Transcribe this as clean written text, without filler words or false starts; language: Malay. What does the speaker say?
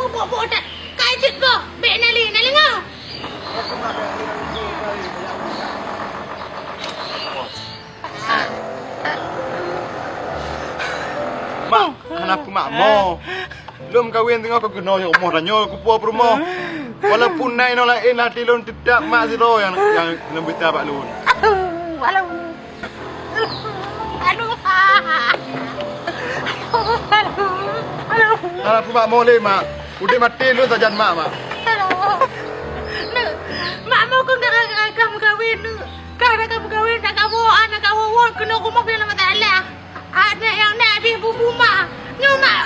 Bobo tak kajet ko. Be nali nga. Mak, kenapa mak mo? Belum kawin tengok kau kena yang umur ranyo aku puas rumah. Walaupun naik no lain hati lun tidak mak zero yang lebih tabak lun. Walau. Aduh. Kenapa mak mau le mak? Udah mati lu sajan mak mak. Mak mau kau nak kamu kawin nu. Karena kamu kawin nak kamu anak kamu kena rumah bila mata Allah. Ada yang nak habis bubu mak. Nyu mak